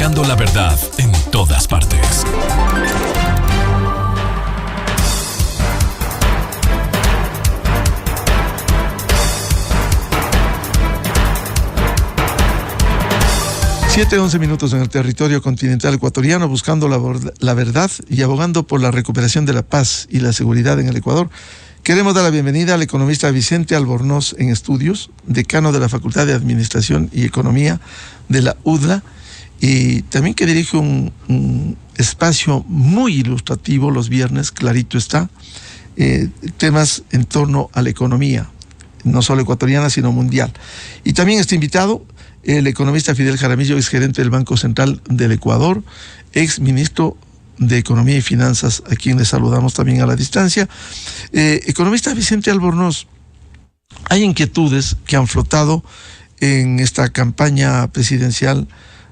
buscando la verdad en todas partes. Siete 11 minutos en el territorio continental ecuatoriano, buscando la verdad y abogando por la recuperación de la paz y la seguridad en el Ecuador. Queremos dar la bienvenida al economista Vicente Albornoz en estudios, decano de la Facultad de Administración y Economía de la UDLA, y también que dirige un espacio muy ilustrativo los viernes, clarito está, temas en torno a la economía, no solo ecuatoriana, sino mundial. Y también está invitado el economista Fidel Jaramillo, ex gerente del Banco Central del Ecuador, ex ministro de Economía y Finanzas, a quien le saludamos también a la distancia. Economista Vicente Albornoz, hay inquietudes que han flotado en esta campaña presidencial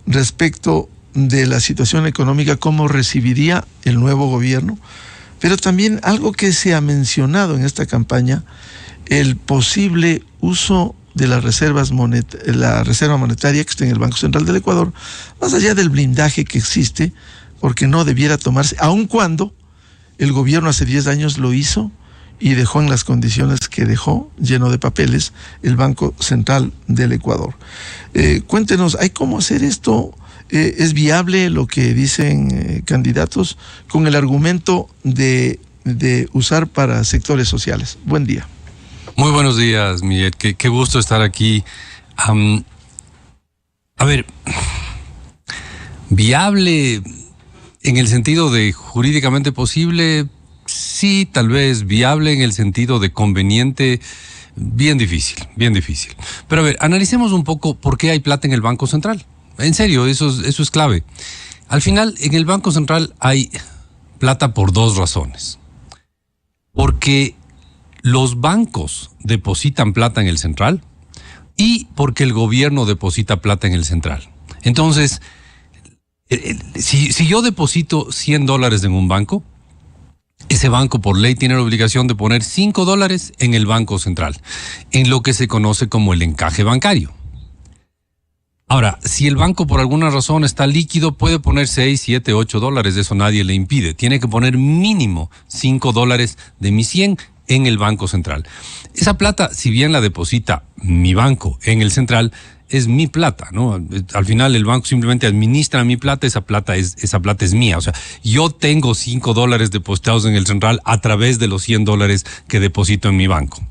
respecto de la situación económica, cómo recibiría el nuevo gobierno, pero también algo que se ha mencionado en esta campaña, el posible uso de la reserva monetaria que está en el Banco Central del Ecuador, más allá del blindaje que existe, porque no debiera tomarse, aun cuando el gobierno hace 10 años lo hizo y dejó en las condiciones que dejó, lleno de papeles, el Banco Central del Ecuador. Cuéntenos, ¿hay cómo hacer esto? ¿Es viable lo que dicen candidatos con el argumento de usar para sectores sociales? Buen día. Muy buenos días, Miguel. Qué gusto estar aquí. A ver, viable en el sentido de jurídicamente posible, sí, tal vez viable en el sentido de conveniente, bien difícil. Pero a ver, analicemos un poco por qué hay plata en el Banco Central. En serio, eso es clave. Al final, en el Banco Central hay plata por dos razones. Porque los bancos depositan plata en el central y porque el gobierno deposita plata en el central. Entonces, si yo deposito $100 en un banco, ese banco por ley tiene la obligación de poner $5 en el Banco Central, en lo que se conoce como el encaje bancario. Ahora, si el banco por alguna razón está líquido, puede poner 6, 7, 8 dólares, eso nadie le impide. Tiene que poner mínimo $5 de mis 100 en el Banco Central. Esa plata, si bien la deposita mi banco en el central, es mi plata, ¿no? Al final el banco simplemente administra mi plata, esa plata es mía. O sea, yo tengo $5 depositados en el central a través de los $100 que deposito en mi banco.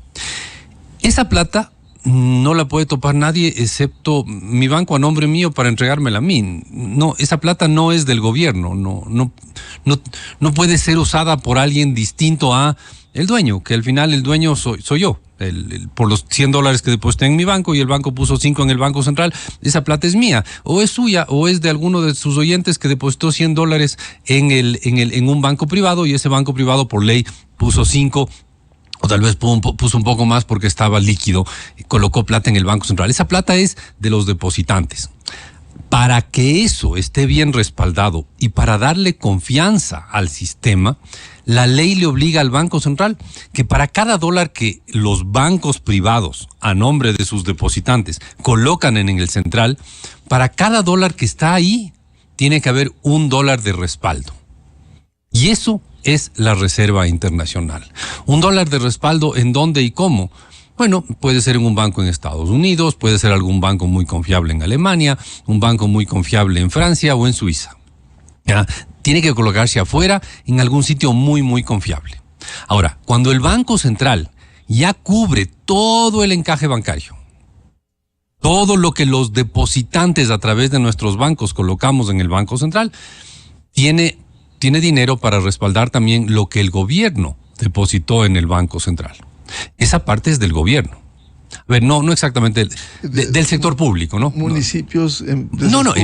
Esa plata no la puede topar nadie excepto mi banco a nombre mío para entregármela a mí. No, esa plata no es del gobierno, no puede ser usada por alguien distinto a el dueño, que al final el dueño soy yo. Por los $100 que deposité en mi banco y el banco puso 5 en el Banco Central, esa plata es mía, o es suya, o es de alguno de sus oyentes que depositó $100 en un banco privado y ese banco privado por ley puso 5, o tal vez puso un poco más porque estaba líquido, y colocó plata en el Banco Central. Esa plata es de los depositantes. Para que eso esté bien respaldado y para darle confianza al sistema, la ley le obliga al Banco Central que para cada dólar que los bancos privados a nombre de sus depositantes colocan en el central, para cada dólar que está ahí tiene que haber $1 de respaldo. Y eso es la Reserva Internacional. $1 de respaldo, ¿en dónde y cómo? Bueno, puede ser en un banco en Estados Unidos, puede ser algún banco muy confiable en Alemania, un banco muy confiable en Francia o en Suiza. ¿Ya? Tiene que colocarse afuera en algún sitio muy, muy confiable. Ahora, cuando el Banco Central ya cubre todo el encaje bancario, todo lo que los depositantes a través de nuestros bancos colocamos en el Banco Central, tiene dinero para respaldar también lo que el gobierno depositó en el Banco Central. Esa parte es del gobierno. A ver, no exactamente del sector público, ¿no? Municipios. El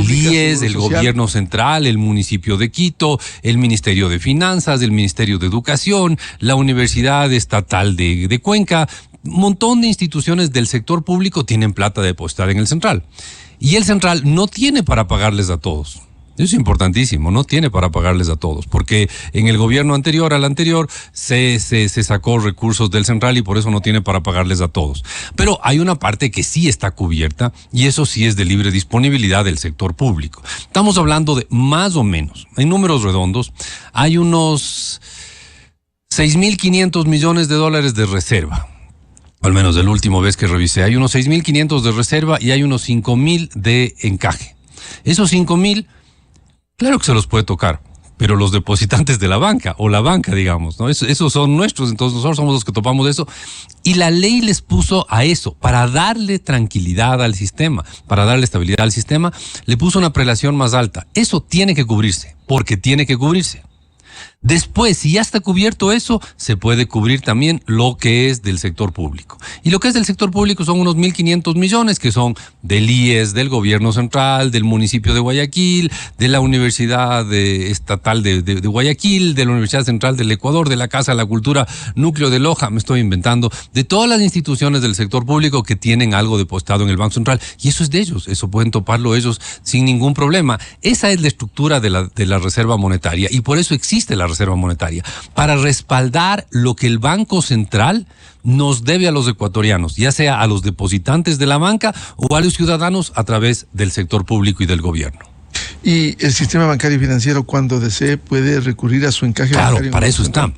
IES, el gobierno central, el municipio de Quito, el Ministerio de Finanzas, el Ministerio de Educación, la Universidad Estatal de Cuenca, un montón de instituciones del sector público tienen plata depositada en el central. Y el central no tiene para pagarles a todos. Eso es importantísimo, no tiene para pagarles a todos, porque en el gobierno anterior, al anterior, se sacó recursos del central y por eso no tiene para pagarles a todos. Pero hay una parte que sí está cubierta y eso sí es de libre disponibilidad del sector público. Estamos hablando de más o menos, en números redondos, hay unos 6.500 millones de dólares de reserva. Al menos de la última vez que revisé, hay unos 6.500 de reserva y hay unos 5.000 de encaje. Esos 5.000, claro que se los puede tocar, pero los depositantes de la banca, o la banca, digamos, ¿no? Esos son nuestros, entonces nosotros somos los que topamos eso. Y la ley les puso a eso, para darle tranquilidad al sistema, para darle estabilidad al sistema, le puso una prelación más alta. Eso tiene que cubrirse, porque tiene que cubrirse. Después, si ya está cubierto eso, se puede cubrir también lo que es del sector público. Y lo que es del sector público son unos 1.500 millones que son del IES, del gobierno central, del municipio de Guayaquil, de la Universidad Estatal de Guayaquil, de la Universidad Central del Ecuador, de la Casa de la Cultura, Núcleo de Loja, me estoy inventando, de todas las instituciones del sector público que tienen algo depositado en el Banco Central. Y eso es de ellos, eso pueden toparlo ellos sin ningún problema. Esa es la estructura de la reserva monetaria y por eso existe la reserva monetaria, para respaldar lo que el Banco Central nos debe a los ecuatorianos, ya sea a los depositantes de la banca o a los ciudadanos a través del sector público y del gobierno. Y el sistema bancario y financiero, cuando desee, puede recurrir a su encaje bancario. Claro, para eso está.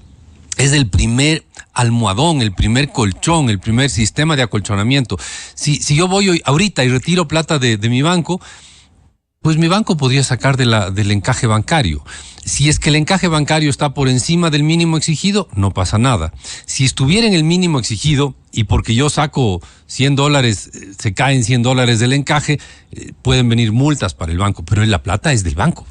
Es el primer almohadón, el primer colchón, el primer sistema de acolchonamiento. Si yo voy hoy, ahorita y retiro plata de mi banco, pues mi banco podría sacar del encaje bancario. Si es que el encaje bancario está por encima del mínimo exigido, no pasa nada. Si estuviera en el mínimo exigido y porque yo saco $100, se caen $100 del encaje, pueden venir multas para el banco, pero la plata es del banco.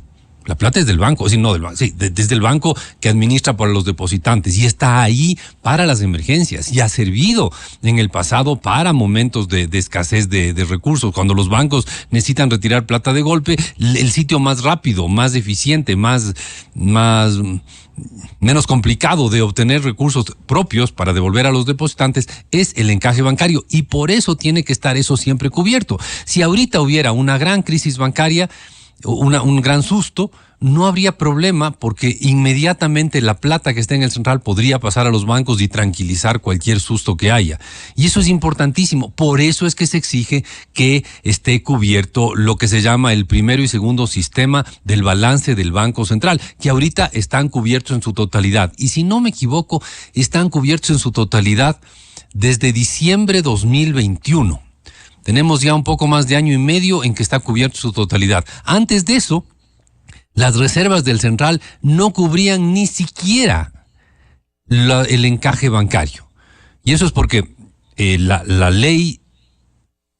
La plata es del banco, no del banco, sí, desde el banco que administra para los depositantes y está ahí para las emergencias y ha servido en el pasado para momentos de escasez de recursos. Cuando los bancos necesitan retirar plata de golpe, el sitio más rápido, más eficiente, menos complicado de obtener recursos propios para devolver a los depositantes es el encaje bancario y por eso tiene que estar eso siempre cubierto. Si ahorita hubiera una gran crisis bancaria, un gran susto, no habría problema porque inmediatamente la plata que está en el central podría pasar a los bancos y tranquilizar cualquier susto que haya. Y eso es importantísimo. Por eso es que se exige que esté cubierto lo que se llama el primero y segundo sistema del balance del Banco Central, que ahorita están cubiertos en su totalidad. Y si no me equivoco, están cubiertos en su totalidad desde diciembre 2021. Tenemos ya un poco más de año y medio en que está cubierto su totalidad. Antes de eso, las reservas del central no cubrían ni siquiera el encaje bancario. Y eso es porque la ley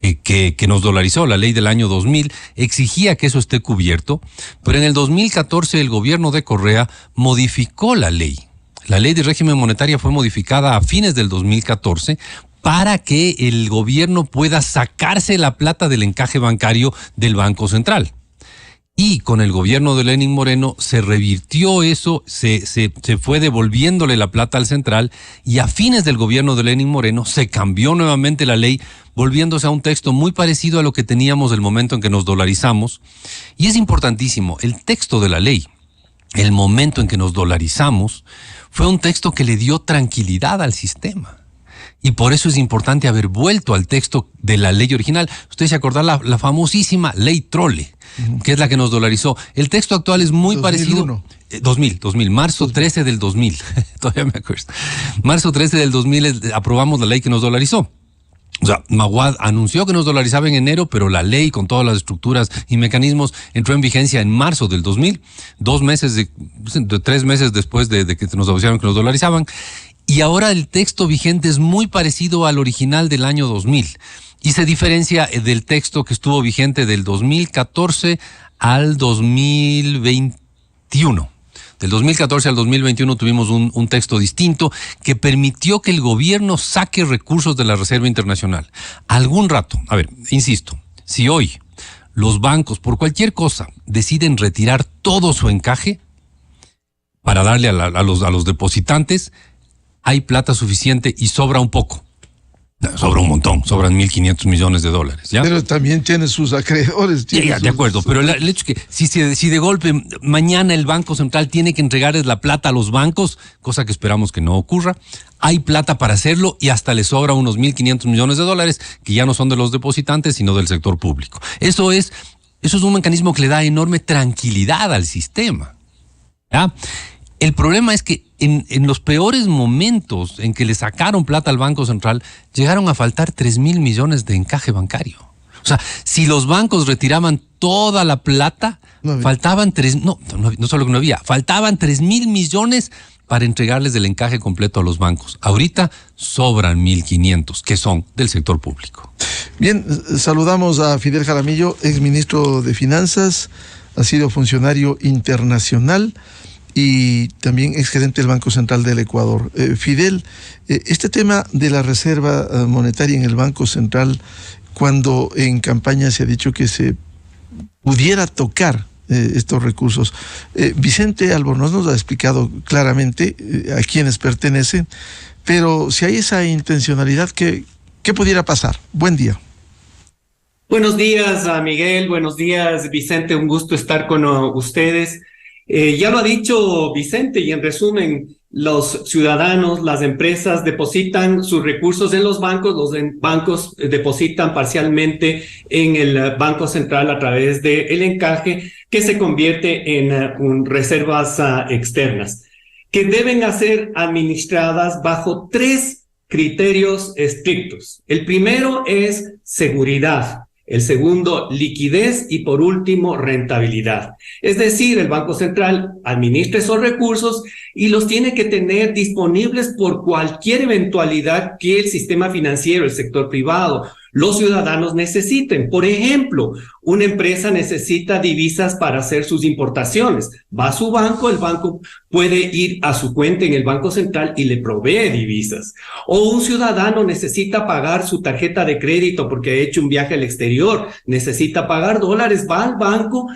que nos dolarizó, la ley del año 2000, exigía que eso esté cubierto, pero en el 2014 el gobierno de Correa modificó la ley. La ley de régimen monetario fue modificada a fines del 2014 para que el gobierno pueda sacarse la plata del encaje bancario del Banco Central. Y con el gobierno de Lenín Moreno se revirtió eso, se fue devolviéndole la plata al central y a fines del gobierno de Lenín Moreno se cambió nuevamente la ley, volviéndose a un texto muy parecido a lo que teníamos el momento en que nos dolarizamos. Y es importantísimo, el texto de la ley, el momento en que nos dolarizamos, fue un texto que le dio tranquilidad al sistema. Y por eso es importante haber vuelto al texto de la ley original. Ustedes se acordarán la famosísima ley Trole, que es la que nos dolarizó. El texto actual es muy 2001. Parecido. 2000, marzo 13 del 2000. Todavía me acuerdo. Marzo 13 del 2000 aprobamos la ley que nos dolarizó. O sea, Maguad anunció que nos dolarizaba en enero, pero la ley con todas las estructuras y mecanismos entró en vigencia en marzo del 2000, 3 meses después de que nos anunciaron que nos dolarizaban. Y ahora el texto vigente es muy parecido al original del año 2000 y se diferencia del texto que estuvo vigente del 2014 al 2021. Del 2014 al 2021 tuvimos un texto distinto que permitió que el gobierno saque recursos de la Reserva Internacional. Algún rato, a ver, insisto, si hoy los bancos por cualquier cosa deciden retirar todo su encaje para darle a los depositantes, hay plata suficiente y sobra un poco. Sobra un montón, sobran 1.500 millones de dólares, ¿ya? Pero también tiene sus acreedores. De acuerdo, pero el hecho es que si de golpe mañana el Banco Central tiene que entregarles la plata a los bancos, cosa que esperamos que no ocurra, hay plata para hacerlo y hasta le sobra unos 1.500 millones de dólares que ya no son de los depositantes, sino del sector público. Eso es un mecanismo que le da enorme tranquilidad al sistema, ¿ya? El problema es que en los peores momentos en que le sacaron plata al Banco Central, llegaron a faltar 3.000 millones de encaje bancario. O sea, si los bancos retiraban toda la plata, faltaban faltaban 3.000 millones para entregarles el encaje completo a los bancos. Ahorita sobran 1.500, que son del sector público. Bien, saludamos a Fidel Jaramillo, exministro de Finanzas, ha sido funcionario internacional y también exgerente del Banco Central del Ecuador. Fidel, este tema de la reserva monetaria en el Banco Central, cuando en campaña se ha dicho que se pudiera tocar estos recursos, Vicente Albornoz nos ha explicado claramente a quiénes pertenecen, pero si hay esa intencionalidad, ¿qué pudiera pasar? Buen día. Buenos días, Miguel. Buenos días, Vicente. Un gusto estar con ustedes. Ya lo ha dicho Vicente y en resumen, los ciudadanos, las empresas depositan sus recursos en los bancos, bancos depositan parcialmente en el Banco Central a través del encaje que se convierte en reservas externas, que deben ser administradas bajo 3 criterios estrictos. El primero es seguridad. El segundo, liquidez y por último, rentabilidad. Es decir, el Banco Central administra esos recursos y los tiene que tener disponibles por cualquier eventualidad que el sistema financiero, el sector privado, los ciudadanos necesiten. Por ejemplo, una empresa necesita divisas para hacer sus importaciones. Va a su banco, el banco puede ir a su cuenta en el Banco Central y le provee divisas. O un ciudadano necesita pagar su tarjeta de crédito porque ha hecho un viaje al exterior, necesita pagar dólares, va al banco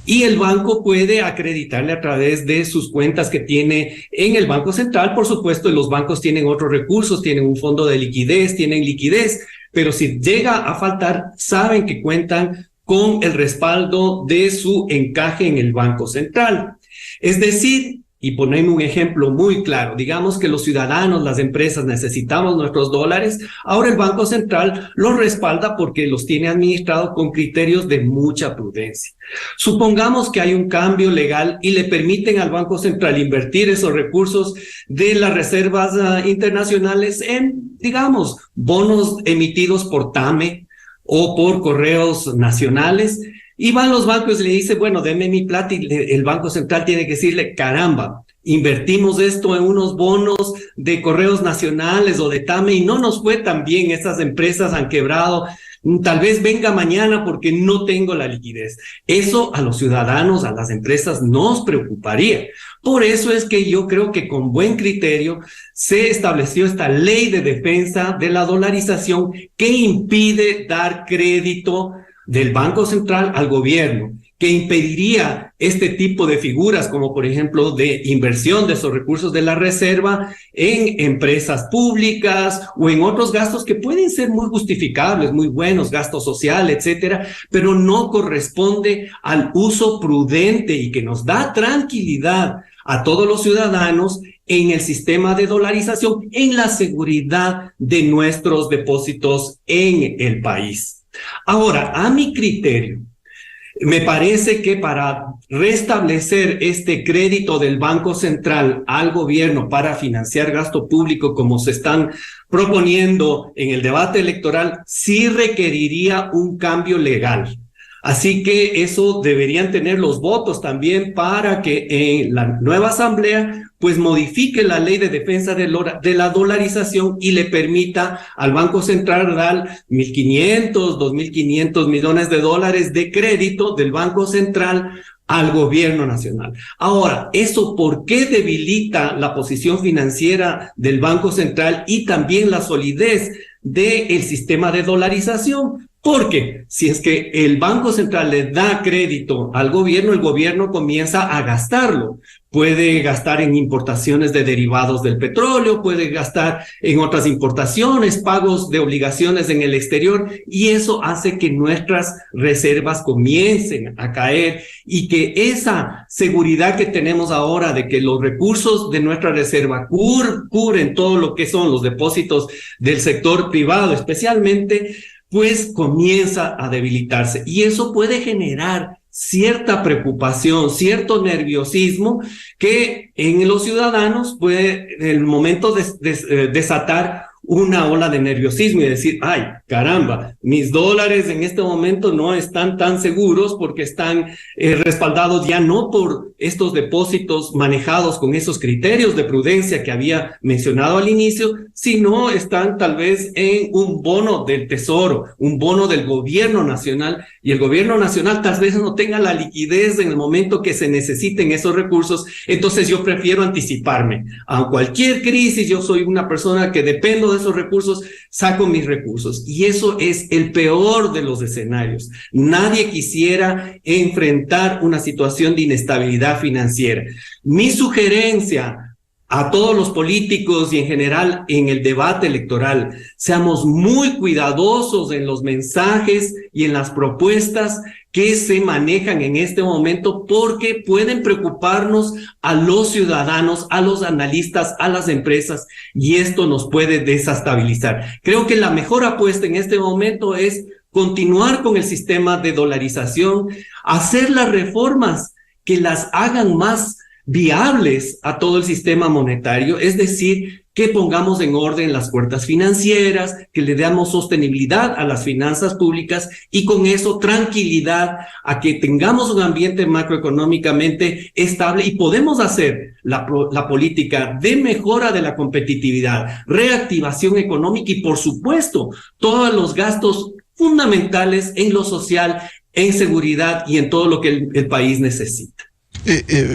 y el banco puede acreditarle a través de sus cuentas que tiene en el Banco Central. Por supuesto, los bancos tienen otros recursos, tienen un fondo de liquidez, tienen liquidez, pero si llega a faltar, saben que cuentan con el respaldo de su encaje en el Banco Central. Es decir, y ponemos un ejemplo muy claro, digamos que los ciudadanos, las empresas necesitamos nuestros dólares, ahora el Banco Central los respalda porque los tiene administrados con criterios de mucha prudencia. Supongamos que hay un cambio legal y le permiten al Banco Central invertir esos recursos de las reservas internacionales en, digamos, bonos emitidos por TAME o por correos nacionales. Y van los bancos y le dicen, bueno, deme mi plata, y el Banco Central tiene que decirle, caramba, invertimos esto en unos bonos de correos nacionales o de TAME y no nos fue tan bien, esas empresas han quebrado, tal vez venga mañana porque no tengo la liquidez. Eso a los ciudadanos, a las empresas nos preocuparía. Por eso es que yo creo que con buen criterio se estableció esta ley de defensa de la dolarización que impide dar crédito del Banco Central al gobierno, que impediría este tipo de figuras, como por ejemplo de inversión de esos recursos de la reserva en empresas públicas o en otros gastos que pueden ser muy justificables, muy buenos, gasto social, etcétera, pero no corresponde al uso prudente y que nos da tranquilidad a todos los ciudadanos en el sistema de dolarización, en la seguridad de nuestros depósitos en el país. Ahora, a mi criterio, me parece que para restablecer este crédito del Banco Central al gobierno para financiar gasto público como se están proponiendo en el debate electoral, sí requeriría un cambio legal. Así que eso deberían tener los votos también para que en la nueva asamblea pues modifique la ley de defensa de la dolarización y le permita al Banco Central dar 1.500, 2.500 millones de dólares de crédito del Banco Central al gobierno nacional. Ahora, ¿eso por qué debilita la posición financiera del Banco Central y también la solidez del sistema de dolarización? Porque si es que el Banco Central le da crédito al gobierno, el gobierno comienza a gastarlo. Puede gastar en importaciones de derivados del petróleo, puede gastar en otras importaciones, pagos de obligaciones en el exterior, y eso hace que nuestras reservas comiencen a caer y que esa seguridad que tenemos ahora de que los recursos de nuestra reserva cubren todo lo que son los depósitos del sector privado, especialmente, pues comienza a debilitarse. Y eso puede generar cierta preocupación, cierto nerviosismo que en los ciudadanos puede en el momento desatar una ola de nerviosismo y decir, ay, caramba, mis dólares en este momento no están tan seguros porque están respaldados ya no por estos depósitos manejados con esos criterios de prudencia que había mencionado al inicio, sino están tal vez en un bono del tesoro, un bono del gobierno nacional, y el gobierno nacional tal vez no tenga la liquidez en el momento que se necesiten esos recursos. Entonces yo prefiero anticiparme a cualquier crisis. Yo soy una persona que dependo de esos recursos, saco mis recursos, y eso es el peor de los escenarios. Nadie quisiera enfrentar una situación de inestabilidad financiera. Mi sugerencia a todos los políticos y en general en el debate electoral, seamos muy cuidadosos en los mensajes y en las propuestas que se manejan en este momento, porque pueden preocuparnos a los ciudadanos, a los analistas, a las empresas, y esto nos puede desestabilizar. Creo que la mejor apuesta en este momento es continuar con el sistema de dolarización, hacer las reformas que las hagan más viables a todo el sistema monetario, es decir, que pongamos en orden las cuentas financieras, que le damos sostenibilidad a las finanzas públicas y con eso tranquilidad a que tengamos un ambiente macroeconómicamente estable y podemos hacer la política de mejora de la competitividad, reactivación económica y, por supuesto, todos los gastos fundamentales en lo social, en seguridad y en todo lo que el país necesita.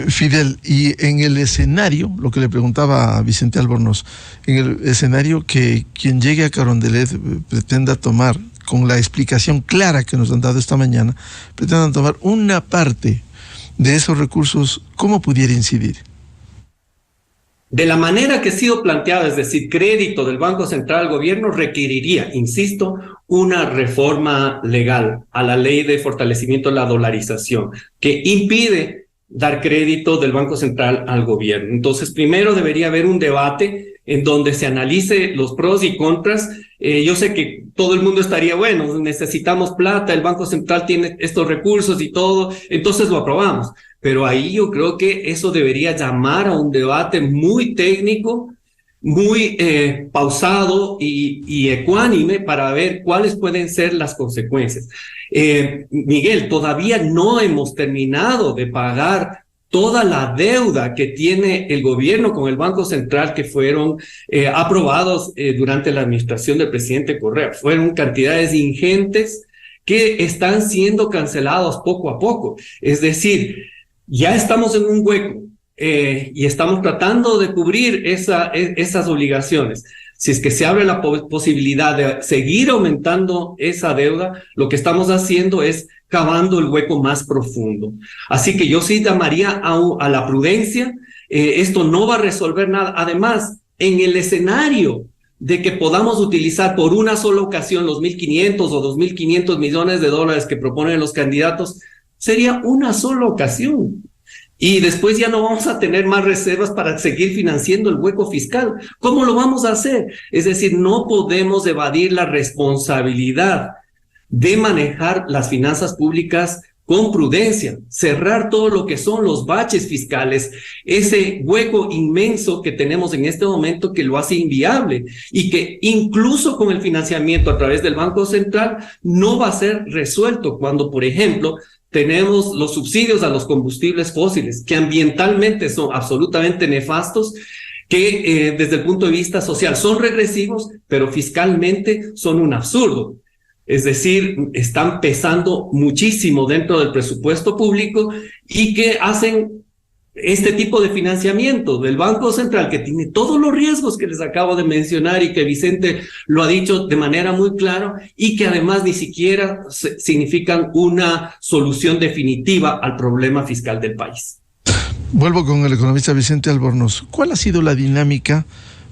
Fidel, y en el escenario, lo que le preguntaba a Vicente Albornoz, en el escenario que quien llegue a Carondelet pretenda tomar, con la explicación clara que nos han dado esta mañana, pretendan tomar una parte de esos recursos, ¿cómo pudiera incidir? De la manera que ha sido planteada, es decir, crédito del Banco Central al gobierno, requeriría, insisto, una reforma legal a la ley de fortalecimiento de la dolarización, que impide dar crédito del Banco Central al gobierno. Entonces, primero debería haber un debate en donde se analice los pros y contras. Yo sé que todo el mundo estaría, bueno, necesitamos plata, el Banco Central tiene estos recursos y todo, entonces lo aprobamos. Pero ahí yo creo que eso debería llamar a un debate muy técnico, muy pausado y ecuánime para ver cuáles pueden ser las consecuencias. Miguel, todavía no hemos terminado de pagar toda la deuda que tiene el gobierno con el Banco Central, que fueron aprobados durante la administración del presidente Correa. Fueron cantidades ingentes que están siendo cancelados poco a poco. Es decir, ya estamos en un hueco y estamos tratando de cubrir esas obligaciones. Si es que se abre la posibilidad de seguir aumentando esa deuda, lo que estamos haciendo es cavando el hueco más profundo. Así que yo sí llamaría a la prudencia. Esto no va a resolver nada. Además, en el escenario de que podamos utilizar por una sola ocasión los 1.500 o 2.500 millones de dólares que proponen los candidatos, sería una sola ocasión. Y después ya no vamos a tener más reservas para seguir financiando el hueco fiscal. ¿Cómo lo vamos a hacer? Es decir, no podemos evadir la responsabilidad de manejar las finanzas públicas con prudencia, cerrar todo lo que son los baches fiscales, ese hueco inmenso que tenemos en este momento que lo hace inviable y que incluso con el financiamiento a través del Banco Central no va a ser resuelto cuando, por ejemplo, tenemos los subsidios a los combustibles fósiles, que ambientalmente son absolutamente nefastos, que desde el punto de vista social son regresivos, pero fiscalmente son un absurdo. Es decir, están pesando muchísimo dentro del presupuesto público y que hacen este tipo de financiamiento del Banco Central, que tiene todos los riesgos que les acabo de mencionar y que Vicente lo ha dicho de manera muy clara, y que además ni siquiera significan una solución definitiva al problema fiscal del país. Vuelvo con el economista Vicente Albornoz. ¿Cuál ha sido la dinámica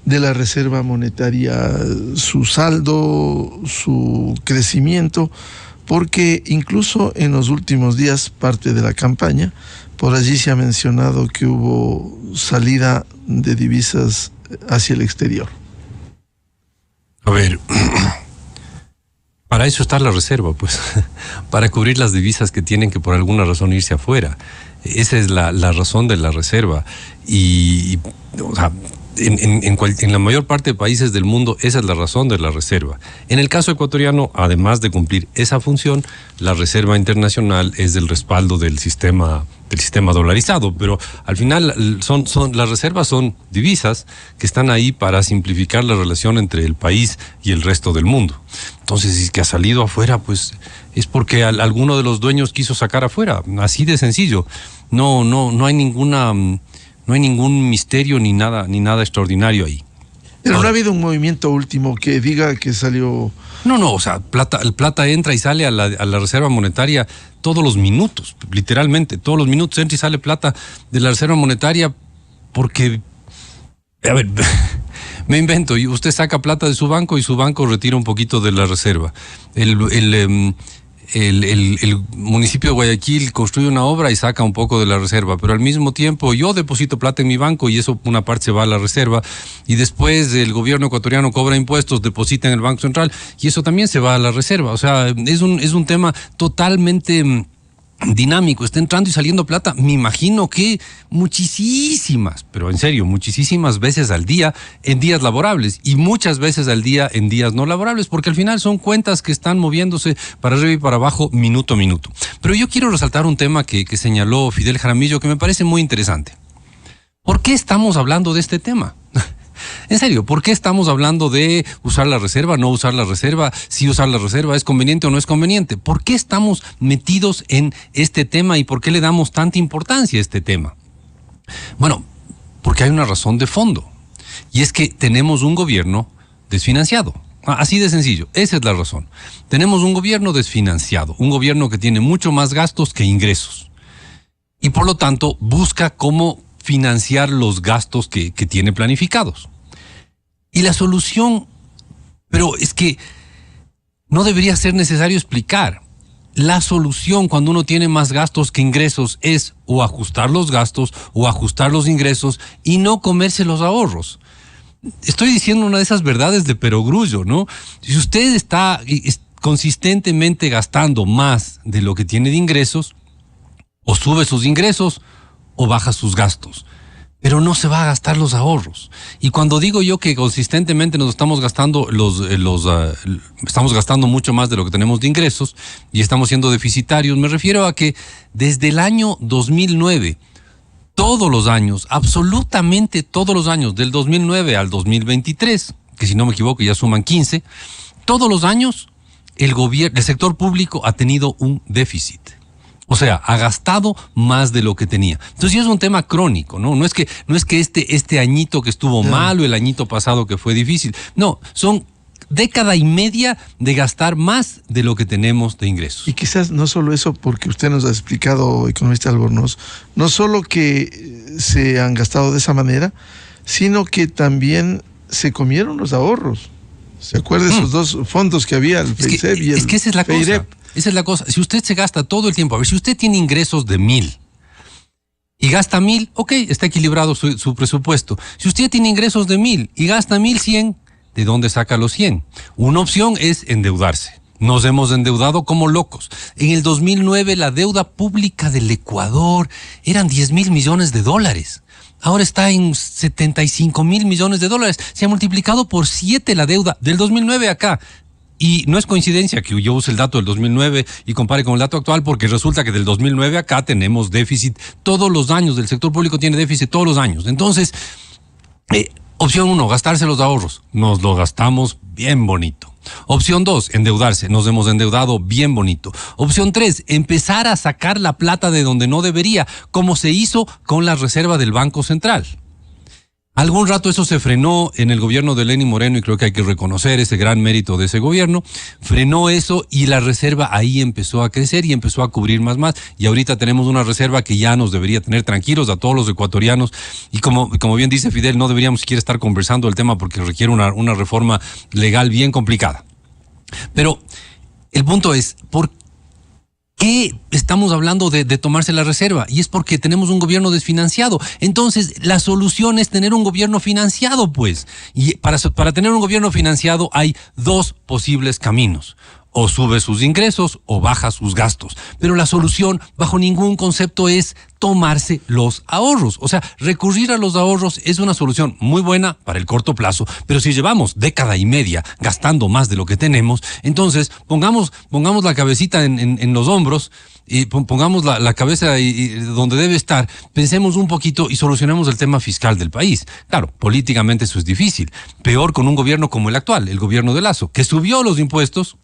de la Reserva Monetaria, su saldo, su crecimiento? Porque incluso en los últimos días, parte de la campaña, por allí se ha mencionado que hubo salida de divisas hacia el exterior. A ver, para eso está la reserva, pues, para cubrir las divisas que tienen que por alguna razón irse afuera. Esa es la razón de la reserva. Y o sea, en la mayor parte de países del mundo, esa es la razón de la reserva. En el caso ecuatoriano, además de cumplir esa función, la reserva internacional es del respaldo del sistema dolarizado, pero al final las reservas son divisas que están ahí para simplificar la relación entre el país y el resto del mundo. Entonces, si es que ha salido afuera, pues es porque alguno de los dueños quiso sacar afuera, así de sencillo. No hay ningún misterio ni nada extraordinario ahí. Pero no ha habido un movimiento último que diga que salió... No, o sea, el plata entra y sale a la Reserva Monetaria todos los minutos, literalmente, todos los minutos entra y sale plata de la Reserva Monetaria porque, a ver, me invento, y usted saca plata de su banco y su banco retira un poquito de la reserva. El municipio de Guayaquil construye una obra y saca un poco de la reserva, pero al mismo tiempo yo deposito plata en mi banco y eso una parte se va a la reserva, y después el gobierno ecuatoriano cobra impuestos, deposita en el Banco Central y eso también se va a la reserva. O sea, es un tema totalmente dinámico, está entrando y saliendo plata, me imagino que muchísimas, pero en serio, muchísimas veces al día en días laborables y muchas veces al día en días no laborables, porque al final son cuentas que están moviéndose para arriba y para abajo minuto a minuto. Pero yo quiero resaltar un tema que señaló Fidel Jaramillo que me parece muy interesante. ¿Por qué estamos hablando de este tema? En serio, ¿por qué estamos hablando de usar la reserva, no usar la reserva, si usar la reserva es conveniente o no es conveniente? ¿Por qué estamos metidos en este tema y por qué le damos tanta importancia a este tema? Bueno, porque hay una razón de fondo, y es que tenemos un gobierno desfinanciado. Así de sencillo, esa es la razón. Tenemos un gobierno desfinanciado, un gobierno que tiene mucho más gastos que ingresos, y por lo tanto busca cómo financiar los gastos que tiene planificados. Y la solución, pero es que no debería ser necesario explicar. La solución cuando uno tiene más gastos que ingresos es o ajustar los gastos o ajustar los ingresos y no comerse los ahorros. Estoy diciendo una de esas verdades de perogrullo, ¿no? Si usted está consistentemente gastando más de lo que tiene de ingresos, o sube sus ingresos o baja sus gastos, pero no se va a gastar los ahorros. Y cuando digo yo que consistentemente nos estamos gastando estamos gastando mucho más de lo que tenemos de ingresos y estamos siendo deficitarios, me refiero a que desde el año 2009, todos los años, absolutamente todos los años, del 2009 al 2023, que si no me equivoco ya suman 15, todos los años el sector público ha tenido un déficit. O sea, ha gastado más de lo que tenía. Entonces es un tema crónico, ¿no? No es que este añito que estuvo mal o el añito pasado que fue difícil. No, son década y media de gastar más de lo que tenemos de ingresos. Y quizás no solo eso, porque usted nos ha explicado, economista Albornoz, no solo que se han gastado de esa manera, sino que también se comieron los ahorros. ¿Se acuerda de esos dos fondos que había, el FEICEP y el Es que esa es la FEIREP? cosa. Esa es la cosa. Si usted se gasta todo el tiempo, a ver, si usted tiene ingresos de 1,000 y gasta 1,000, ok, está equilibrado su presupuesto. Si usted tiene ingresos de 1,000 y gasta 1,100, ¿de dónde saca los 100? Una opción es endeudarse. Nos hemos endeudado como locos. En el 2009 la deuda pública del Ecuador eran 10,000 millones de dólares. Ahora está en 75,000 millones de dólares. Se ha multiplicado por 7 la deuda del 2009 acá. Y no es coincidencia que yo use el dato del 2009 y compare con el dato actual, porque resulta que del 2009 acá tenemos déficit todos los años. El sector público tiene déficit todos los años. Entonces, opción 1, gastarse los ahorros. Nos lo gastamos bien bonito. Opción 2, endeudarse. Nos hemos endeudado bien bonito. Opción 3, empezar a sacar la plata de donde no debería, como se hizo con la reserva del Banco Central. Algún rato eso se frenó en el gobierno de Lenín Moreno y creo que hay que reconocer ese gran mérito de ese gobierno. Frenó eso y la reserva ahí empezó a crecer y empezó a cubrir más. Y ahorita tenemos una reserva que ya nos debería tener tranquilos a todos los ecuatorianos. Y como bien dice Fidel, no deberíamos siquiera estar conversando el tema porque requiere una reforma legal bien complicada. Pero el punto es, ¿por qué estamos hablando de tomarse la reserva? Y es porque tenemos un gobierno desfinanciado. Entonces, la solución es tener un gobierno financiado, pues. Y para tener un gobierno financiado hay dos posibles caminos. O sube sus ingresos o baja sus gastos. Pero la solución, bajo ningún concepto, es tomarse los ahorros. O sea, recurrir a los ahorros es una solución muy buena para el corto plazo, pero si llevamos década y media gastando más de lo que tenemos, entonces pongamos la cabecita en los hombros y pongamos la cabeza donde debe estar, pensemos un poquito y solucionemos el tema fiscal del país. Claro, políticamente eso es difícil. Peor con un gobierno como el actual, el gobierno de Lasso, que subió los impuestos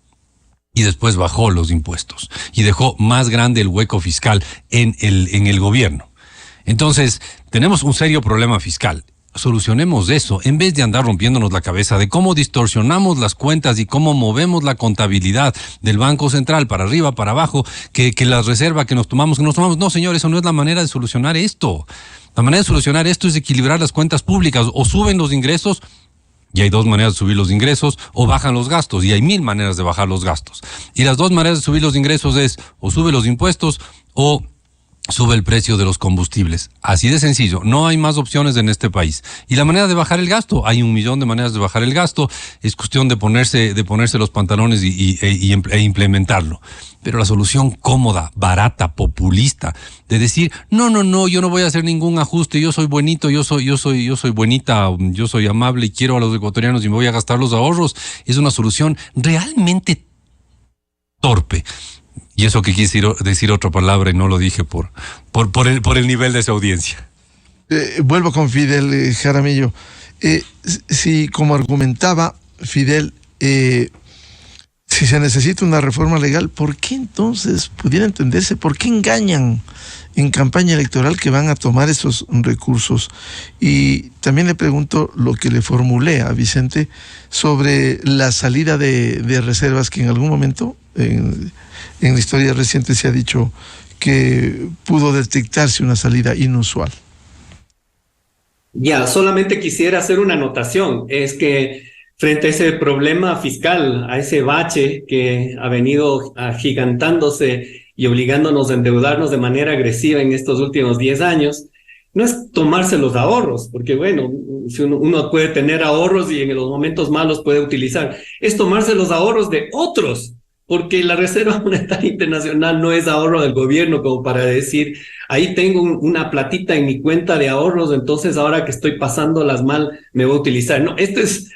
y después bajó los impuestos y dejó más grande el hueco fiscal en el gobierno. Entonces, tenemos un serio problema fiscal. Solucionemos eso en vez de andar rompiéndonos la cabeza de cómo distorsionamos las cuentas y cómo movemos la contabilidad del Banco Central para arriba, para abajo, que la reserva que nos tomamos. No, señor, eso no es la manera de solucionar esto. La manera de solucionar esto es equilibrar las cuentas públicas. O suben los ingresos, y hay dos maneras de subir los ingresos, o bajan los gastos, y hay 1000 maneras de bajar los gastos. Y las dos maneras de subir los ingresos es o sube los impuestos o sube el precio de los combustibles. Así de sencillo, no hay más opciones en este país. Y la manera de bajar el gasto, hay 1.000.000 de maneras de bajar el gasto, es cuestión de ponerse los pantalones e implementarlo. Pero la solución cómoda, barata, populista, de decir, no, yo no voy a hacer ningún ajuste, yo soy buenito, yo soy buenita, yo soy amable y quiero a los ecuatorianos y me voy a gastar los ahorros, es una solución realmente torpe. Y eso que quise decir otra palabra y no lo dije por el nivel de esa audiencia. Vuelvo con Fidel Jaramillo. Si, como argumentaba Fidel, si se necesita una reforma legal, ¿por qué entonces pudiera entenderse? ¿Por qué engañan en campaña electoral que van a tomar esos recursos? Y también le pregunto lo que le formulé a Vicente sobre la salida de reservas que en algún momento en la historia reciente se ha dicho que pudo detectarse una salida inusual. Ya, solamente quisiera hacer una anotación, es que frente a ese problema fiscal, a ese bache que ha venido agigantándose y obligándonos a endeudarnos de manera agresiva en estos últimos 10 años, no es tomarse los ahorros, porque bueno, si uno puede tener ahorros y en los momentos malos puede utilizar, es tomarse los ahorros de otros, porque la Reserva Monetaria Internacional no es ahorro del gobierno como para decir, ahí tengo una platita en mi cuenta de ahorros, entonces ahora que estoy pasándolas mal me voy a utilizar. No, esto es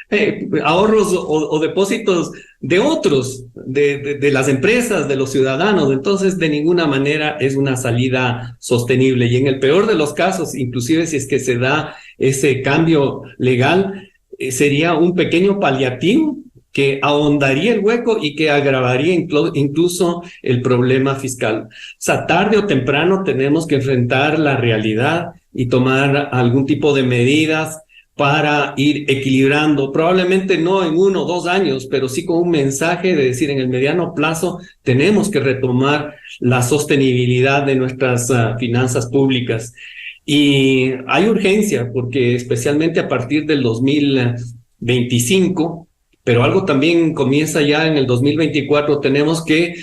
ahorros o depósitos de otros, de las empresas, de los ciudadanos, entonces de ninguna manera es una salida sostenible. Y en el peor de los casos, inclusive si es que se da ese cambio legal, sería un pequeño paliativo que ahondaría el hueco y que agravaría incluso el problema fiscal. O sea, tarde o temprano tenemos que enfrentar la realidad y tomar algún tipo de medidas para ir equilibrando, probablemente no en 1 o 2 años, pero sí con un mensaje de decir en el mediano plazo tenemos que retomar la sostenibilidad de nuestras finanzas públicas. Y hay urgencia porque especialmente a partir del 2025, pero algo también comienza ya en el 2024, tenemos que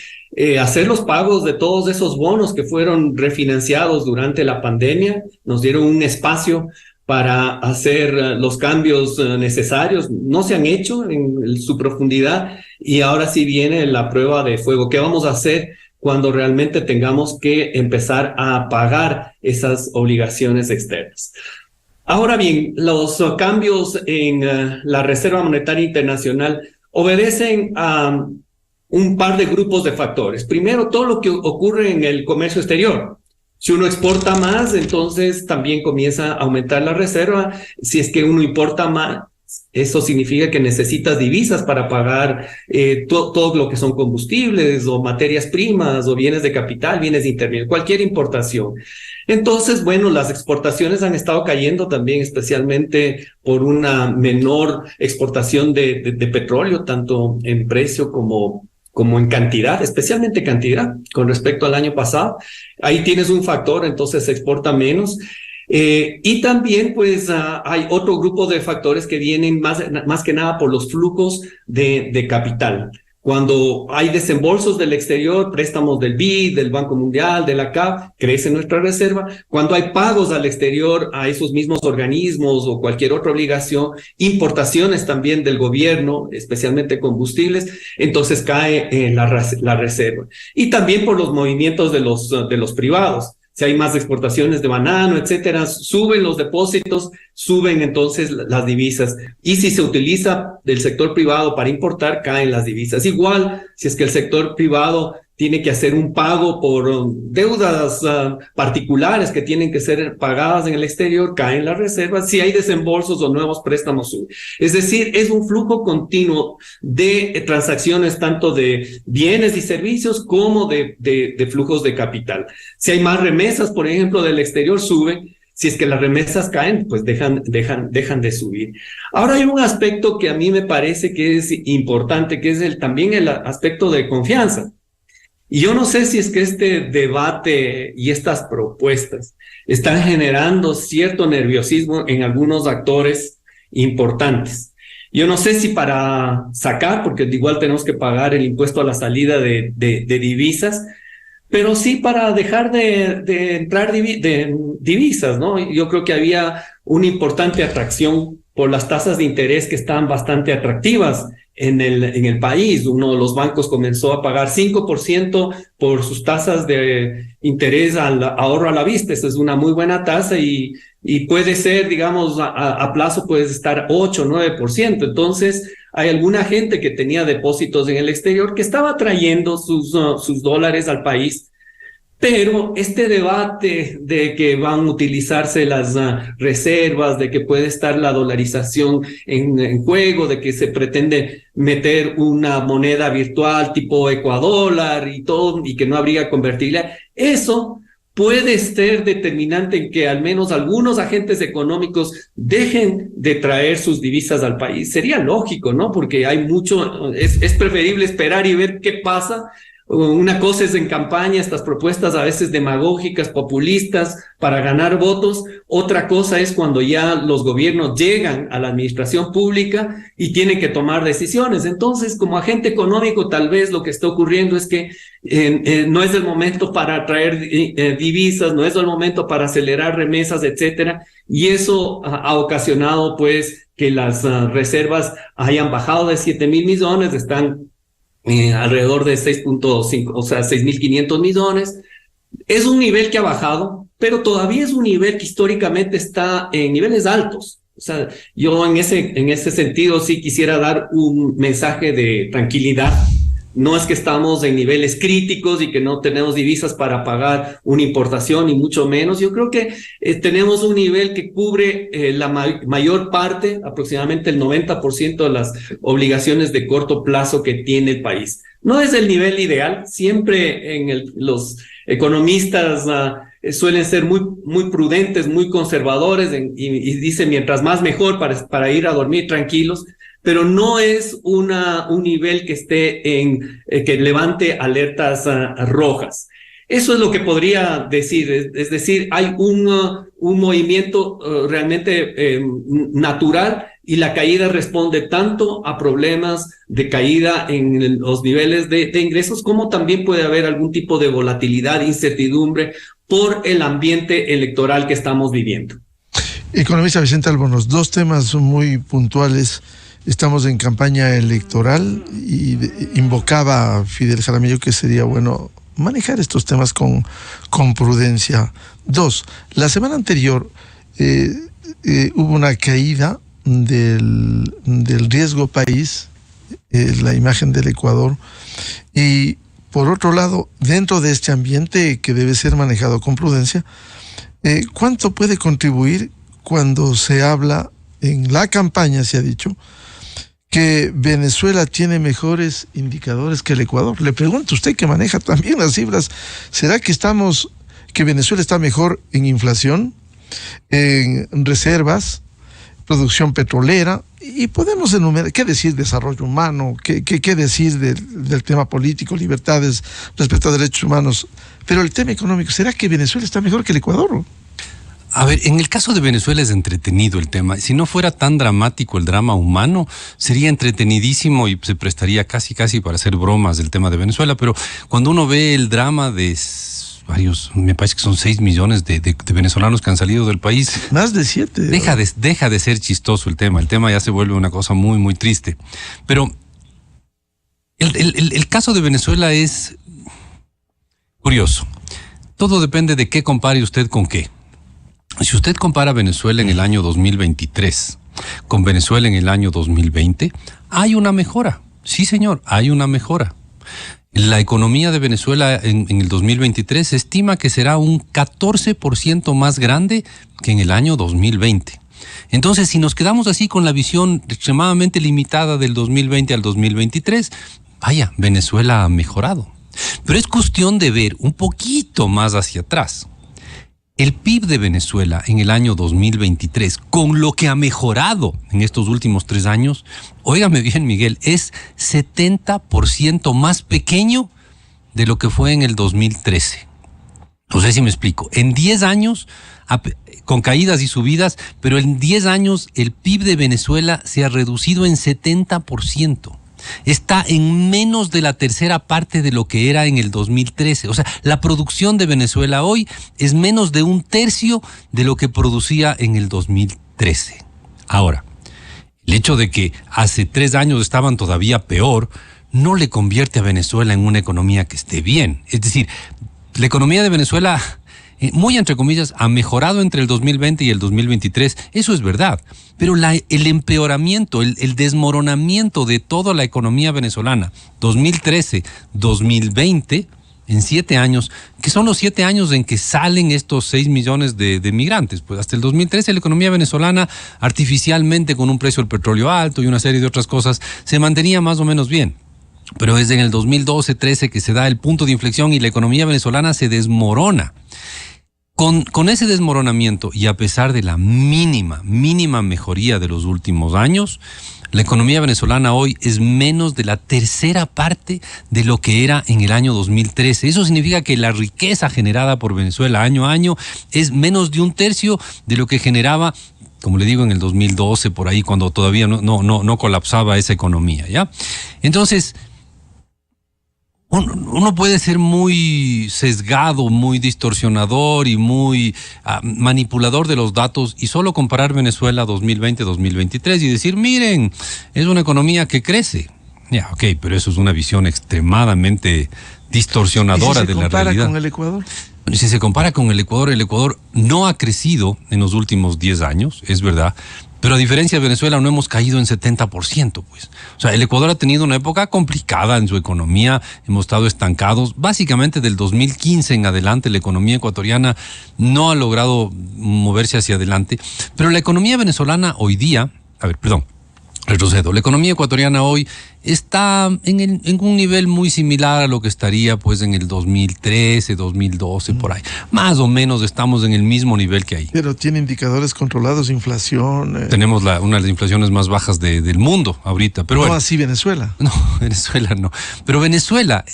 hacer los pagos de todos esos bonos que fueron refinanciados durante la pandemia, nos dieron un espacio para hacer los cambios necesarios, no se han hecho en su profundidad y ahora sí viene la prueba de fuego. ¿Qué vamos a hacer cuando realmente tengamos que empezar a pagar esas obligaciones externas? Ahora bien, los cambios en la Reserva Monetaria Internacional obedecen a un par de grupos de factores. Primero, todo lo que ocurre en el comercio exterior. Si uno exporta más, entonces también comienza a aumentar la reserva. Si es que uno importa más, Eso significa que necesitas divisas para pagar todo lo que son combustibles o materias primas o bienes de capital, bienes de intermedio, cualquier importación. Entonces, bueno, las exportaciones han estado cayendo también, especialmente por una menor exportación de petróleo, tanto en precio como en cantidad, especialmente cantidad, con respecto al año pasado. Ahí tienes un factor, entonces se exporta menos. Y también, pues, hay otro grupo de factores que vienen más que nada por los flujos de capital. Cuando hay desembolsos del exterior, préstamos del BID, del Banco Mundial, de la CAF, crece nuestra reserva. Cuando hay pagos al exterior a esos mismos organismos o cualquier otra obligación, importaciones también del gobierno, especialmente combustibles, entonces cae la reserva. Y también por los movimientos de los privados. Si hay más exportaciones de banano, etcétera, suben los depósitos, suben entonces las divisas. Y si se utiliza del sector privado para importar, caen las divisas. Igual, si es que el sector privado tiene que hacer un pago por deudas particulares que tienen que ser pagadas en el exterior, caen las reservas. Si hay desembolsos o nuevos préstamos, suben. Es decir, es un flujo continuo de transacciones, tanto de bienes y servicios como de flujos de capital. Si hay más remesas, por ejemplo, del exterior, suben. Si es que las remesas caen, pues dejan de subir. Ahora hay un aspecto que a mí me parece que es importante, que es también el aspecto de confianza. Y yo no sé si es que este debate y estas propuestas están generando cierto nerviosismo en algunos actores importantes. Yo no sé si para sacar, porque igual tenemos que pagar el impuesto a la salida de divisas, pero sí para dejar de entrar divisas, ¿no? Yo creo que había una importante atracción por las tasas de interés que están bastante atractivas en el país. Uno de los bancos comenzó a pagar 5% por sus tasas de interés al ahorro a la vista. Esa es una muy buena tasa y puede ser, digamos, a plazo puede estar 8 o 9%. Entonces, hay alguna gente que tenía depósitos en el exterior que estaba trayendo sus dólares al país. Pero este debate de que van a utilizarse las reservas, de que puede estar la dolarización en juego, de que se pretende meter una moneda virtual tipo ecuadólar y todo, y que no habría convertibilidad, eso puede ser determinante en que al menos algunos agentes económicos dejen de traer sus divisas al país. Sería lógico, ¿no? Porque hay mucho, es preferible esperar y ver qué pasa. Una cosa es en campaña, estas propuestas a veces demagógicas, populistas, para ganar votos. Otra cosa es cuando ya los gobiernos llegan a la administración pública y tienen que tomar decisiones. Entonces, como agente económico, tal vez lo que está ocurriendo es que no es el momento para traer divisas, no es el momento para acelerar remesas, etcétera. Y eso ha ocasionado, pues, que las reservas hayan bajado de 7,000 millones, están alrededor de 6.5, o sea, 6.500 millones. Es un nivel que ha bajado, pero todavía es un nivel que históricamente está en niveles altos. O sea, yo en ese sentido sí quisiera dar un mensaje de tranquilidad. No es que estamos en niveles críticos y que no tenemos divisas para pagar una importación, ni mucho menos. Yo creo que tenemos un nivel que cubre la mayor parte, aproximadamente el 90% de las obligaciones de corto plazo que tiene el país. No es el nivel ideal. Siempre los economistas suelen ser muy prudentes, muy conservadores y dicen mientras más mejor para ir a dormir tranquilos. Pero no es un nivel que esté que levante alertas rojas. Eso es lo que podría decir. Es decir, hay un movimiento realmente natural y la caída responde tanto a problemas de caída en los niveles de ingresos, como también puede haber algún tipo de volatilidad, incertidumbre por el ambiente electoral que estamos viviendo. Economista Vicente Albornoz, dos temas muy puntuales. Estamos en campaña electoral y invocaba a Fidel Jaramillo que sería bueno manejar estos temas con prudencia. Dos, la semana anterior hubo una caída del riesgo país, la imagen del Ecuador, y por otro lado, dentro de este ambiente que debe ser manejado con prudencia, ¿cuánto puede contribuir cuando se habla en la campaña se ha dicho que Venezuela tiene mejores indicadores que el Ecuador. Le pregunto a usted, que maneja también las cifras, ¿será que Venezuela está mejor en inflación, en reservas, producción petrolera? Y podemos enumerar, ¿qué decir desarrollo humano? ¿Qué decir del tema político, libertades, respecto a derechos humanos? Pero el tema económico, ¿será que Venezuela está mejor que el Ecuador? A ver, en el caso de Venezuela es entretenido el tema. Si no fuera tan dramático el drama humano, sería entretenidísimo y se prestaría casi para hacer bromas del tema de Venezuela. Pero cuando uno ve el drama de varios, me parece que son 6 millones de venezolanos que han salido del país. Más de 7. Deja de ser chistoso el tema. El tema ya se vuelve una cosa muy triste. Pero el caso de Venezuela es curioso. Todo depende de qué compare usted con qué. Si usted compara Venezuela en el año 2023 con Venezuela en el año 2020, hay una mejora. Sí, señor, hay una mejora. La economía de Venezuela en el 2023 se estima que será un 14% más grande que en el año 2020. Entonces, si nos quedamos así con la visión extremadamente limitada del 2020 al 2023, vaya, Venezuela ha mejorado. Pero es cuestión de ver un poquito más hacia atrás. El PIB de Venezuela en el año 2023, con lo que ha mejorado en estos últimos 3 años, óigame bien, Miguel, es 70% más pequeño de lo que fue en el 2013. No sé si me explico. En 10 años, con caídas y subidas, pero en 10 años el PIB de Venezuela se ha reducido en 70%. Está en menos de la tercera parte de lo que era en el 2013. O sea, la producción de Venezuela hoy es menos de 1/3 de lo que producía en el 2013. Ahora, el hecho de que hace 3 años estaban todavía peor no le convierte a Venezuela en una economía que esté bien. Es decir, la economía de Venezuela, muy entre comillas, ha mejorado entre el 2020 y el 2023, eso es verdad, pero el empeoramiento, el desmoronamiento de toda la economía venezolana, 2013, 2020, en 7 años, que son los 7 años en que salen estos 6 millones de migrantes, pues hasta el 2013 la economía venezolana, artificialmente con un precio del petróleo alto y una serie de otras cosas, se mantenía más o menos bien. Pero es en el 2012-13 que se da el punto de inflexión y la economía venezolana se desmorona. Con ese desmoronamiento y a pesar de la mínima mejoría de los últimos años, la economía venezolana hoy es menos de la tercera parte de lo que era en el año 2013. Eso significa que la riqueza generada por Venezuela año a año es menos de 1/3 de lo que generaba, como le digo, en el 2012, por ahí, cuando todavía no colapsaba esa economía, ¿ya? Entonces, uno puede ser muy sesgado, muy distorsionador y muy manipulador de los datos y solo comparar Venezuela 2020-2023 y decir, miren, es una economía que crece. Ya, ok, pero eso es una visión extremadamente distorsionadora de la realidad. ¿Y si se compara con el Ecuador? Si se compara con el Ecuador no ha crecido en los últimos 10 años, es verdad, pero a diferencia de Venezuela no hemos caído en 70%, pues. O sea, el Ecuador ha tenido una época complicada en su economía, hemos estado estancados. Básicamente del 2015 en adelante la economía ecuatoriana no ha logrado moverse hacia adelante, pero la economía venezolana hoy día, retrocedo. La economía ecuatoriana hoy está en un nivel muy similar a lo que estaría pues en el 2013, 2012, por ahí. Más o menos estamos en el mismo nivel que ahí. Pero tiene indicadores controlados, inflación. Tenemos una de las inflaciones más bajas del mundo ahorita. Pero no así Venezuela. No, Venezuela no. Pero Venezuela,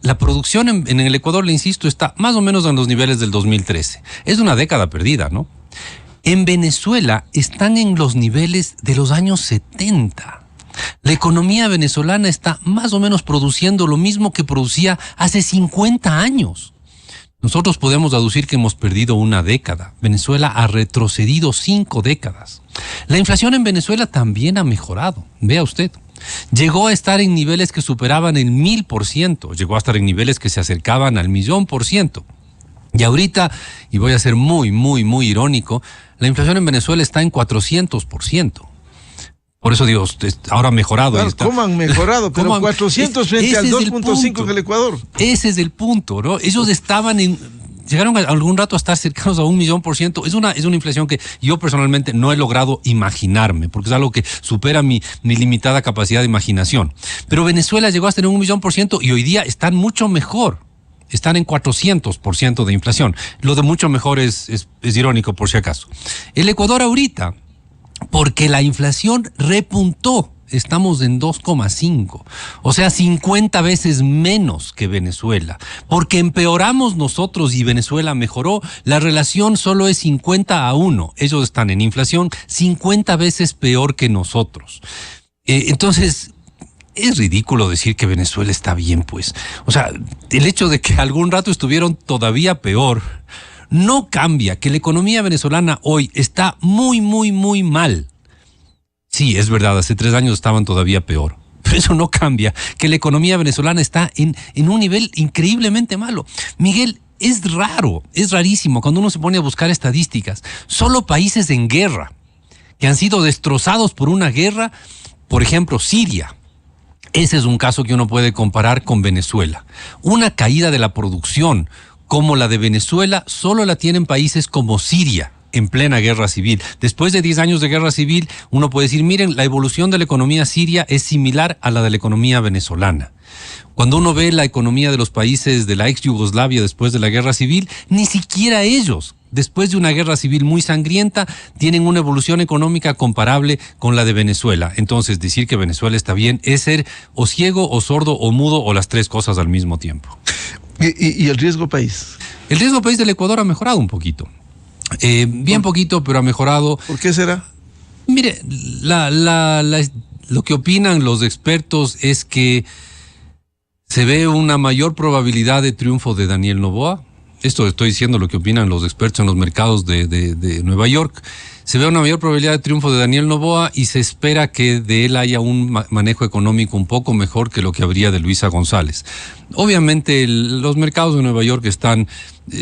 la producción en el Ecuador, le insisto, está más o menos en los niveles del 2013. Es una década perdida, ¿no? En Venezuela están en los niveles de los años 70. La economía venezolana está más o menos produciendo lo mismo que producía hace 50 años. Nosotros podemos aducir que hemos perdido una década. Venezuela ha retrocedido 5 décadas. La inflación en Venezuela también ha mejorado. Vea usted. Llegó a estar en niveles que superaban el 1000%. Llegó a estar en niveles que se acercaban al 1.000.000%. Y ahorita, y voy a ser muy irónico, la inflación en Venezuela está en 400%. Por eso digo, ahora ha mejorado. Claro, ¿cómo han mejorado? Pero 400 frente al 2.5 en el Ecuador. Ese es el punto, ¿no? Ellos estaban llegaron algún rato a estar cercanos a 1.000.000%. Es una inflación que yo personalmente no he logrado imaginarme, porque es algo que supera mi limitada capacidad de imaginación. Pero Venezuela llegó a tener 1.000.000% y hoy día están mucho mejor. Están en 400% de inflación. Lo de mucho mejor es irónico, por si acaso. El Ecuador ahorita, porque la inflación repuntó, estamos en 2,5, o sea, 50 veces menos que Venezuela. Porque empeoramos nosotros y Venezuela mejoró, la relación solo es 50-1. Ellos están en inflación 50 veces peor que nosotros. Entonces, es ridículo decir que Venezuela está bien, pues. O sea, el hecho de que algún rato estuvieron todavía peor no cambia que la economía venezolana hoy está muy, muy, muy mal. Sí, es verdad, hace 3 años estaban todavía peor. Pero eso no cambia que la economía venezolana está en un nivel increíblemente malo. Miguel, es raro, es rarísimo cuando uno se pone a buscar estadísticas. Solo países en guerra, que han sido destrozados por una guerra, por ejemplo, Siria. Ese es un caso que uno puede comparar con Venezuela. Una caída de la producción como la de Venezuela solo la tienen países como Siria, en plena guerra civil. Después de 10 años de guerra civil, uno puede decir, miren, la evolución de la economía siria es similar a la de la economía venezolana. Cuando uno ve la economía de los países de la ex Yugoslavia después de la guerra civil, ni siquiera ellos, después de una guerra civil muy sangrienta, tienen una evolución económica comparable con la de Venezuela. Entonces, decir que Venezuela está bien es ser o ciego, o sordo, o mudo, o las 3 cosas al mismo tiempo. ¿Y el riesgo país? El riesgo país del Ecuador ha mejorado un poquito. Bien poquito, pero ha mejorado. ¿Por qué será? Mire, lo que opinan los expertos es que se ve una mayor probabilidad de triunfo de Daniel Noboa. Esto estoy diciendo lo que opinan los expertos en los mercados de Nueva York. Se ve una mayor probabilidad de triunfo de Daniel Noboa y se espera que de él haya un manejo económico un poco mejor que lo que habría de Luisa González. Obviamente los mercados de Nueva York están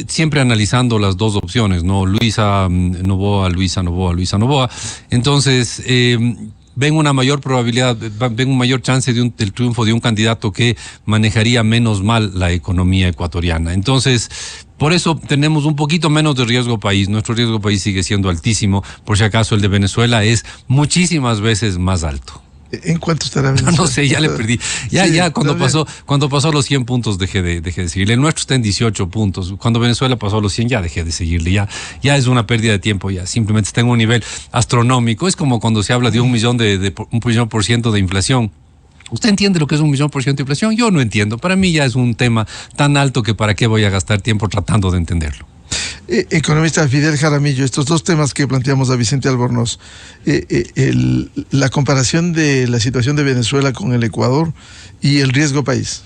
siempre analizando las 2 opciones, ¿no? Luisa Noboa, Luisa Noboa, Luisa Noboa. Entonces, ven una mayor probabilidad, ven un mayor chance del triunfo de un candidato que manejaría menos mal la economía ecuatoriana. Entonces, por eso tenemos un poquito menos de riesgo país. Nuestro riesgo país sigue siendo altísimo. Por si acaso el de Venezuela es muchísimas veces más alto. ¿En cuánto estará Venezuela? No sé, ya le perdí. Ya cuando pasó los 100 puntos dejé de seguirle. El nuestro está en 18 puntos. Cuando Venezuela pasó a los 100 ya dejé de seguirle. Ya es una pérdida de tiempo, ya simplemente está en un nivel astronómico. Es como cuando se habla de 1% de inflación. ¿Usted entiende lo que es 1.000.000% de inflación? Yo no entiendo. Para mí ya es un tema tan alto que para qué voy a gastar tiempo tratando de entenderlo. Economista Fidel Jaramillo, estos 2 temas que planteamos a Vicente Albornoz, la comparación de la situación de Venezuela con el Ecuador y el riesgo país.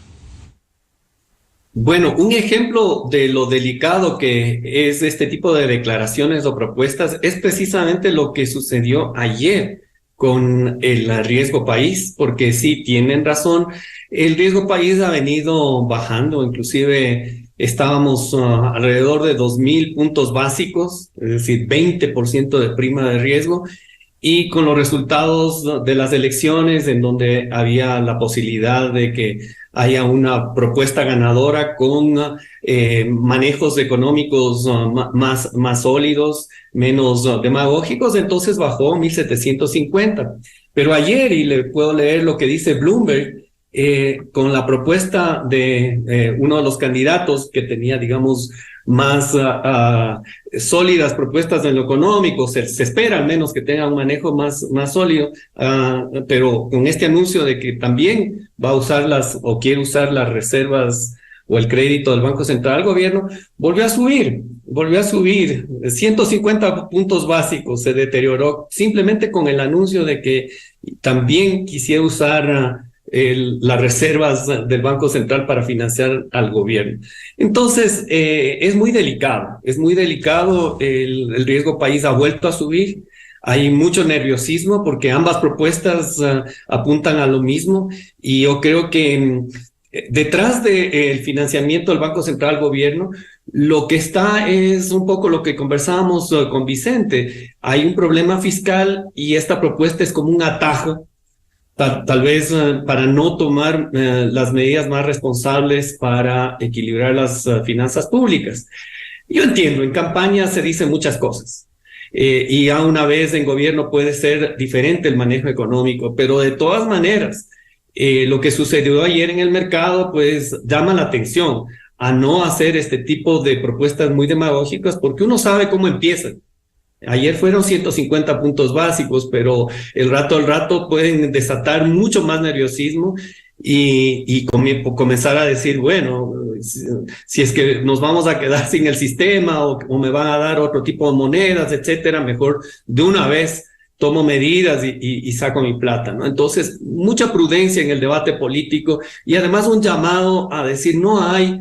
Bueno, un ejemplo de lo delicado que es este tipo de declaraciones o propuestas es precisamente lo que sucedió ayer con el riesgo país, porque sí, tienen razón, el riesgo país ha venido bajando, inclusive estábamos alrededor de 2.000 puntos básicos, es decir, 20% de prima de riesgo, y con los resultados de las elecciones en donde había la posibilidad de que haya una propuesta ganadora con manejos económicos más sólidos, menos demagógicos, entonces bajó 1.750. Pero ayer, y le puedo leer lo que dice Bloomberg, con la propuesta de uno de los candidatos que tenía, digamos, más sólidas propuestas en lo económico, se espera al menos que tenga un manejo más sólido, pero con este anuncio de que también va a usar o quiere usar las reservas o el crédito del Banco Central al gobierno, volvió a subir 150 puntos básicos, se deterioró simplemente con el anuncio de que también quisiera usar las reservas del Banco Central para financiar al gobierno. Entonces, es muy delicado, el riesgo país ha vuelto a subir, hay mucho nerviosismo porque ambas propuestas apuntan a lo mismo y yo creo que detrás del financiamiento del Banco Central al gobierno, lo que está es un poco lo que conversábamos con Vicente, hay un problema fiscal y esta propuesta es como un atajo tal vez para no tomar las medidas más responsables para equilibrar las finanzas públicas. Yo entiendo, en campaña se dicen muchas cosas. Y ya una vez en gobierno puede ser diferente el manejo económico, pero de todas maneras, lo que sucedió ayer en el mercado, pues llama la atención a no hacer este tipo de propuestas muy demagógicas, porque uno sabe cómo empiezan. Ayer fueron 150 puntos básicos, pero el rato al rato pueden desatar mucho más nerviosismo y comenzar a decir, bueno, si es que nos vamos a quedar sin el sistema o me van a dar otro tipo de monedas, etcétera, mejor de una vez tomo medidas y saco mi plata, ¿no? Entonces, mucha prudencia en el debate político y además un llamado a decir, no hay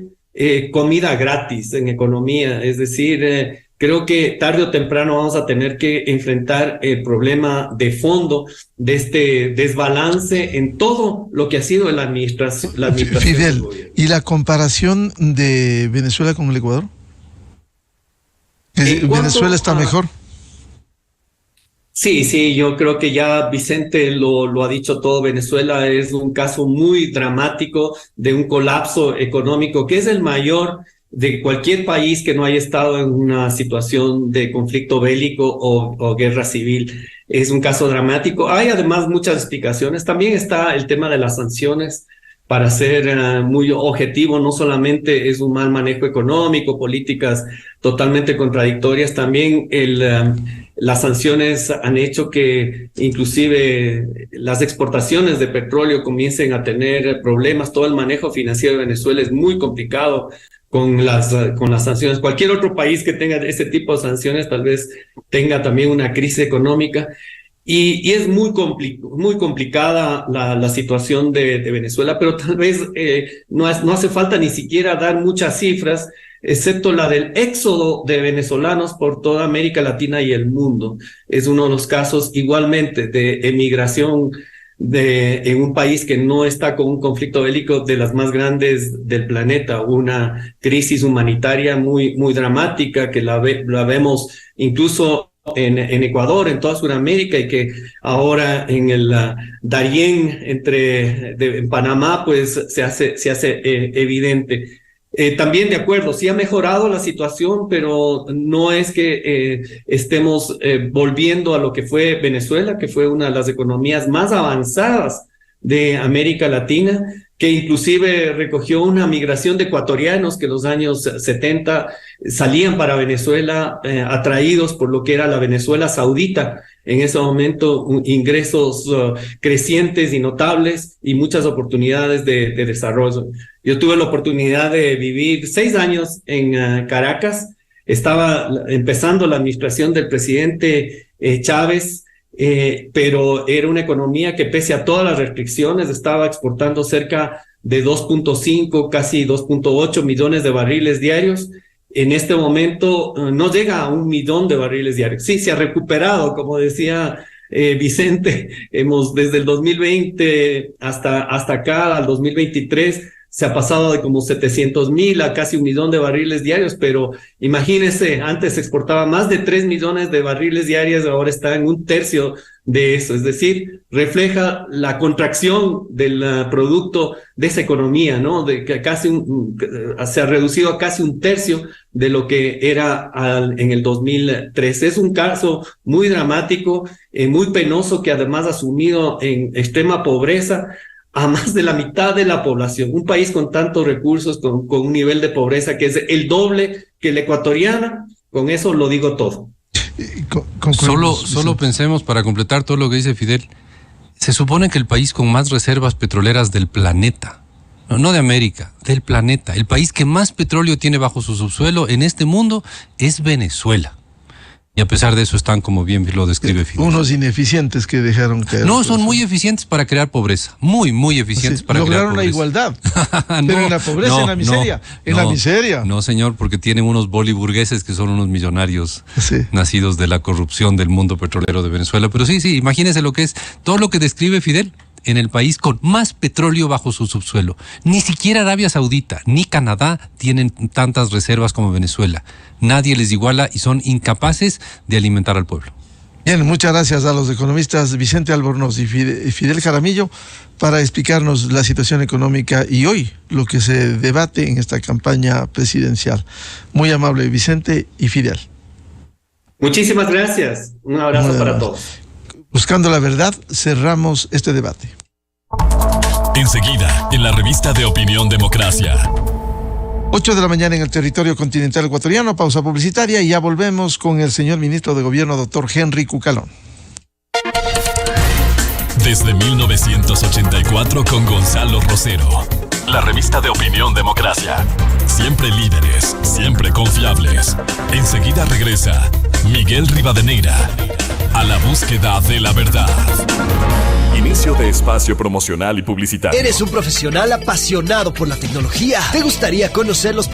comida gratis en economía, es decir, creo que tarde o temprano vamos a tener que enfrentar el problema de fondo de este desbalance en todo lo que ha sido la administración. Fidel, ¿y la comparación de Venezuela con el Ecuador? ¿Venezuela está mejor? Sí, yo creo que ya Vicente lo ha dicho todo. Venezuela es un caso muy dramático de un colapso económico que es el mayor de cualquier país que no haya estado en una situación de conflicto bélico o guerra civil. Es un caso dramático. Hay además muchas explicaciones. También está el tema de las sanciones. Para ser muy objetivo, no solamente es un mal manejo económico, políticas totalmente contradictorias, también las sanciones han hecho que inclusive las exportaciones de petróleo comiencen a tener problemas. Todo el manejo financiero de Venezuela es muy complicado con las sanciones. Cualquier otro país que tenga ese tipo de sanciones tal vez tenga también una crisis económica. Y es muy complicada la situación de Venezuela, pero tal vez no hace falta ni siquiera dar muchas cifras, excepto la del éxodo de venezolanos por toda América Latina y el mundo. Es uno de los casos igualmente de emigración en un país que no está con un conflicto bélico de las más grandes del planeta, una crisis humanitaria muy en que la vemos incluso en Ecuador, en toda Sudamérica, y que ahora en el Darién en Panamá pues se hace evidente. También de acuerdo, sí ha mejorado la situación, pero no es que estemos volviendo a lo que fue Venezuela, que fue una de las economías más avanzadas de América Latina, que inclusive recogió una migración de ecuatorianos que en los años 70 salían para Venezuela atraídos por lo que era la Venezuela saudita. En ese momento ingresos crecientes y notables y muchas oportunidades de desarrollo. Yo tuve la oportunidad de vivir 6 años en Caracas. Estaba empezando la administración del presidente Chávez, pero era una economía que pese a todas las restricciones estaba exportando cerca de 2.5, casi 2.8 millones de barriles diarios. En este momento no llega a 1 millón de barriles diarios. Sí, se ha recuperado, como decía Vicente, desde el 2020 hasta acá, al 2023, se ha pasado de como 700,000 a casi 1 millón de barriles diarios, pero imagínense, antes se exportaba más de 3 millones de barriles diarios, ahora está en 1/3 de eso, es decir, refleja la contracción del producto de esa economía, ¿no? De que se ha reducido a casi 1/3 de lo que era en el 2003. Es un caso muy dramático, muy penoso, que además ha sumido en extrema pobreza a más de la mitad de la población. Un país con tantos recursos, con un nivel de pobreza que es el doble que la ecuatoriana, con eso lo digo todo. Solo pensemos, para completar todo lo que dice Fidel, se supone que el país con más reservas petroleras del planeta, no de América, del planeta, el país que más petróleo tiene bajo su subsuelo en este mundo es Venezuela. Y a pesar de eso están, como bien lo describe Fidel, unos ineficientes que dejaron caer. No, son muy eficientes para crear pobreza. Muy eficientes para crear pobreza. Lograron la igualdad. Pero en la pobreza, en la miseria. La miseria. No, señor, porque tienen unos boliburgueses que son unos millonarios nacidos de la corrupción del mundo petrolero de Venezuela. Pero sí, imagínense lo que es todo lo que describe Fidel en el país con más petróleo bajo su subsuelo. Ni siquiera Arabia Saudita ni Canadá tienen tantas reservas como Venezuela. Nadie les iguala y son incapaces de alimentar al pueblo. Bien, muchas gracias a los economistas Vicente Albornoz y Fidel Jaramillo para explicarnos la situación económica y hoy lo que se debate en esta campaña presidencial. Muy amable Vicente y Fidel. Muchísimas gracias. Un abrazo para todos. Buscando la verdad, cerramos este debate. Enseguida, en la revista de Opinión Democracia. 8 de la mañana en el territorio continental ecuatoriano, pausa publicitaria y ya volvemos con el señor ministro de Gobierno, doctor Henry Cucalón. Desde 1984 con Gonzalo Rosero. La revista de Opinión Democracia. Siempre líderes, siempre confiables. Enseguida regresa Miguel Rivadeneira a la búsqueda de la verdad. Inicio de espacio promocional y publicitario. ¿Eres un profesional apasionado por la tecnología? ¿Te gustaría conocer los